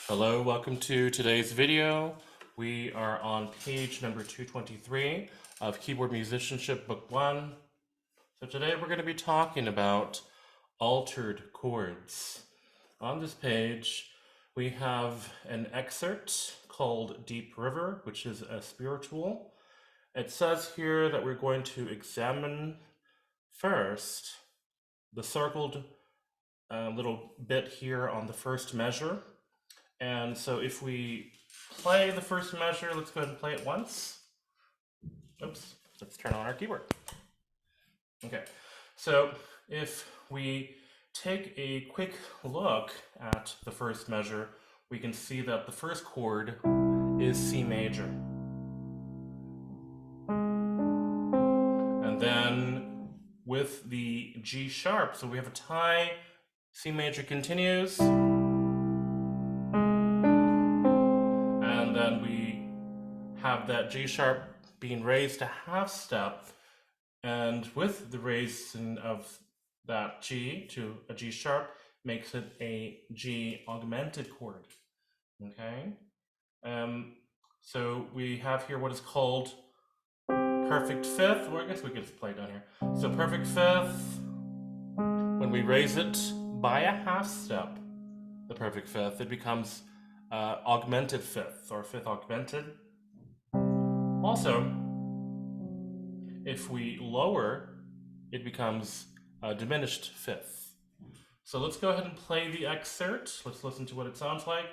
Hello, welcome to today's video. We are on page number 223 of Keyboard Musicianship Book 1. So today we're going to be talking about altered chords. On this page, we have an excerpt called Deep River, which is a spiritual. It says here that we're going to examine first the circled little bit here on the first measure. And so if we play the first measure, let's go ahead and play it once. Oops, let's turn on our keyboard. Okay, so if we take a quick look at the first measure, we can see that the first chord is C major. And then with the G sharp, so we have a tie, C major continues, and then we have that G sharp being raised a half step, and with the raising of that G to a G sharp makes it a G augmented chord. Okay, so we have here what is called perfect fifth, or I guess we could play it down here. So perfect fifth, when we raise it by a half step, the perfect fifth, it becomes augmented fifth, or fifth augmented. Also, if we lower, it becomes a diminished fifth. So let's go ahead and play the excerpt. Let's listen to what it sounds like.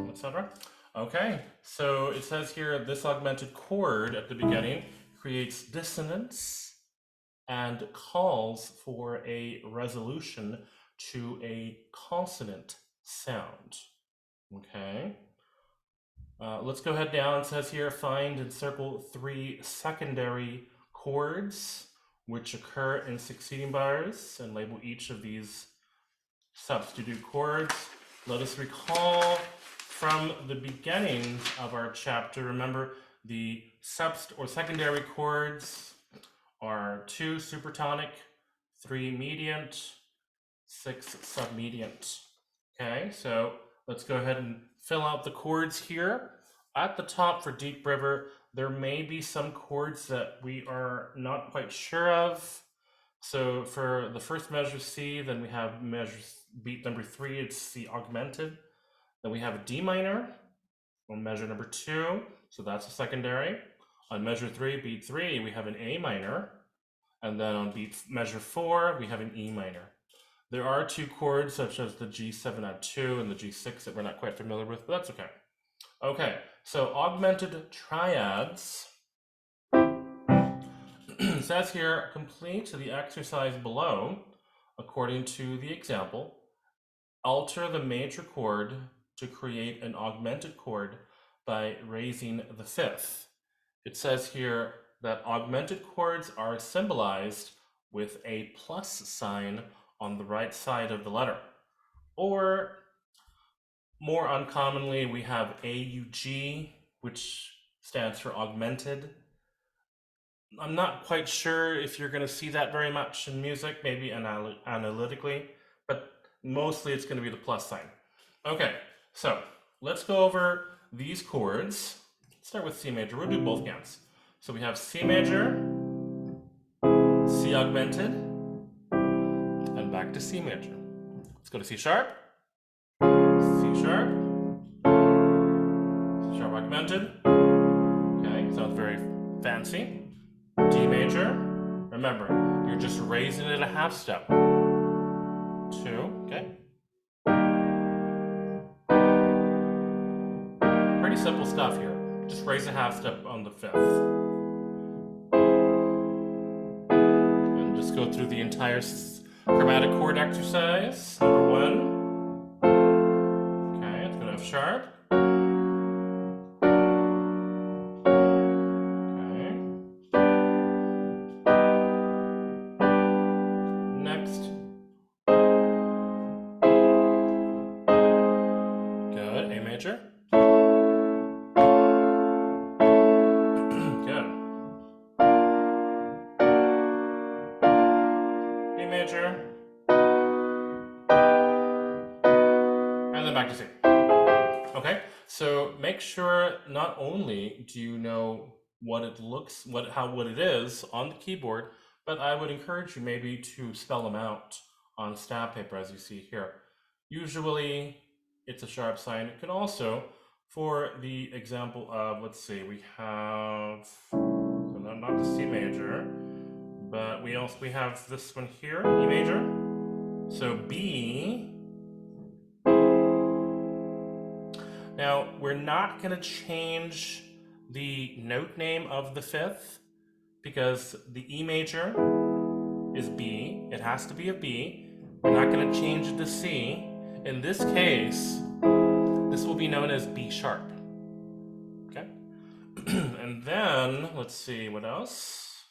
Etc. Okay, so it says here this augmented chord at the beginning creates dissonance and calls for a resolution to a consonant sound. Okay. Let's go ahead down. It says here, find and circle 3 secondary chords which occur in succeeding bars, and label each of these substitute chords. Let us recall from the beginning of our chapter, remember the secondary chords are 2 supertonic, 3 mediant, 6 submediant. Okay, so let's go ahead and fill out the chords here. At the top for Deep River, there may be some chords that we are not quite sure of. So for the first measure C, then we have beat number 3, it's C augmented. Then we have a D minor on measure number 2, so that's a secondary. On measure 3, beat 3, we have an A minor. And then on measure 4, we have an E minor. There are 2 chords such as the G7 add 2 and the G6 that we're not quite familiar with, but that's okay. Okay, so augmented triads. It says here, complete the exercise below according to the example. Alter the major chord to create an augmented chord by raising the fifth. It says here that augmented chords are symbolized with a plus sign on the right side of the letter. Or more uncommonly, we have AUG, which stands for augmented. I'm not quite sure if you're going to see that very much in music, maybe analytically, but mostly it's going to be the plus sign. Okay, so let's go over these chords. Let's start with C major. We'll do both hands. So we have C major, C augmented, and back to C major. Let's go to C sharp, C sharp, C sharp augmented. Okay, sounds very fancy. D major, remember, you're just raising it a half step. 2, okay. Pretty simple stuff here. Just raise a half step on the 5th. And just go through the entire chromatic chord exercise. Number 1. Okay, let's go to F sharp. Good, A major. back to C. Okay, so make sure not only do you know what it looks, what it is on the keyboard, but I would encourage you maybe to spell them out on stab paper as you see here. Usually it's a sharp sign. It can also, for the example of, let's see, we have, so not the C major, but we have this one here, E major. So B. Now, we're not going to change the note name of the fifth because the E major is B. It has to be a B. We're not going to change it to C. In this case, this will be known as B sharp. Okay? And then, let's see, what else?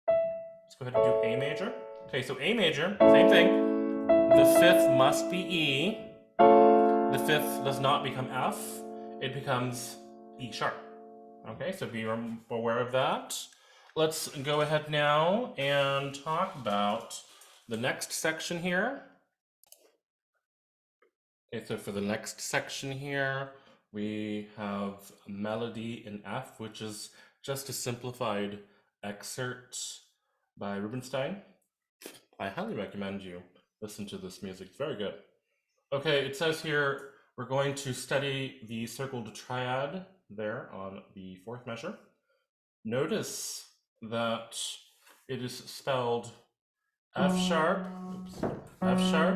Let's go ahead and do A major. Okay, so A major, same thing. The fifth must be E. The fifth does not become F. It becomes E sharp. Okay, so be aware of that. Let's go ahead now and talk about the next section here. Okay, so for the next section here, we have a melody in F, which is just a simplified excerpt by Rubinstein. I highly recommend you listen to this music. It's very good. Okay, it says here we're going to study the circled triad there on the fourth measure. Notice that it is spelled F sharp, F sharp,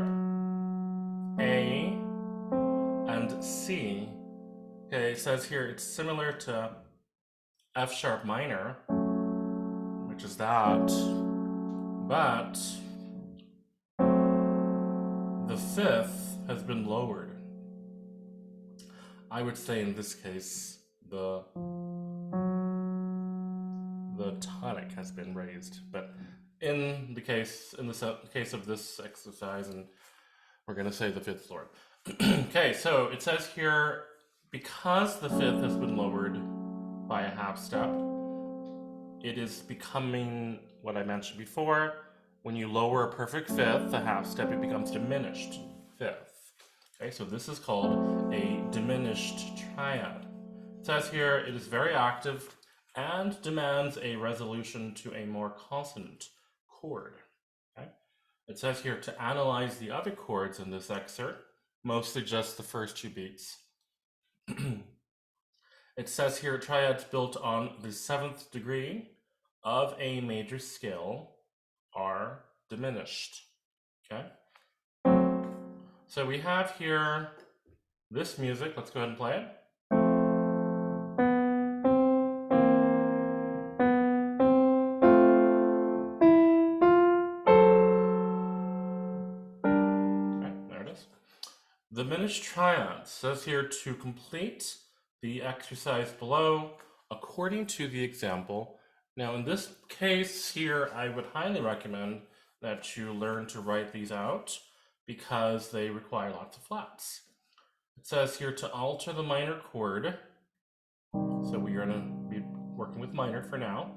A, and C. Okay, it says here it's similar to F sharp minor, which is that, but the fifth has been lowered. I would say in this case, the tonic has been raised, but in the case of this exercise, and we're going to say the fifth lowered. Okay, so it says here, because the fifth has been lowered by a half step, it is becoming what I mentioned before. When you lower a perfect fifth, a half step, it becomes diminished fifth. Okay, so this is called a diminished triad. It says here it is very active and demands a resolution to a more consonant chord. Okay? It says here to analyze the other chords in this excerpt, mostly just the first two beats. It says here triads built on the seventh degree of a major scale are diminished. Okay? So we have here this music. Let's go ahead and play it. Okay, there it is. The diminished triad says here to complete the exercise below according to the example. Now in this case here, I would highly recommend that you learn to write these out because they require lots of flats. It says here to alter the minor chord, so we're going to be working with minor for now,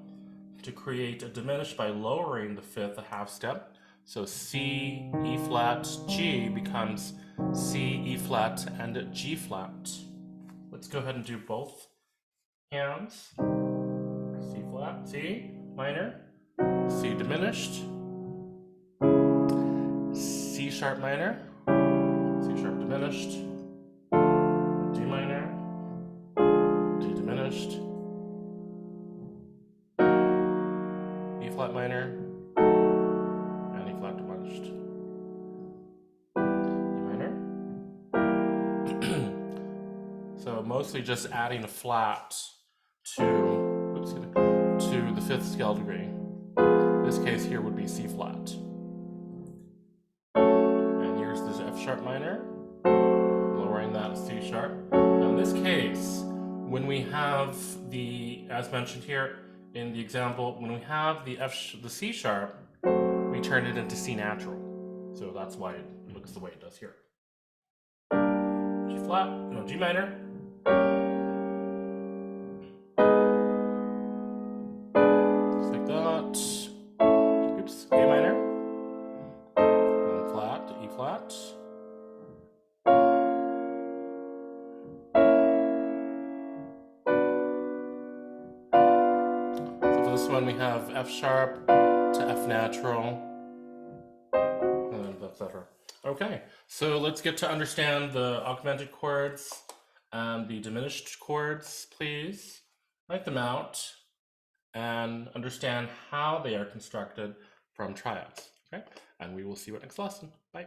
to create a diminished by lowering the fifth a half step. So C, E flat, G becomes C, E flat, and G flat. Let's go ahead and do both hands. C flat, C minor, C diminished, C sharp minor, C sharp diminished, D minor, D diminished, E flat minor, and E flat diminished, E minor. So mostly just adding a flat to the fifth scale degree. This case here would be C flat. And here's this F sharp minor, lowering that C sharp. Now in this case, when we have the, as mentioned here in the example, when we have the C sharp, we turn it into C natural. So that's why it looks the way it does here. G flat, no, G minor. Just like that. Oops, A minor. And flat, E flat. this one we have F sharp to F natural, and etc. Okay, so let's get to understand the augmented chords and the diminished chords, please. Write them out and understand how they are constructed from triads. Okay, and we will see you at next lesson. Bye.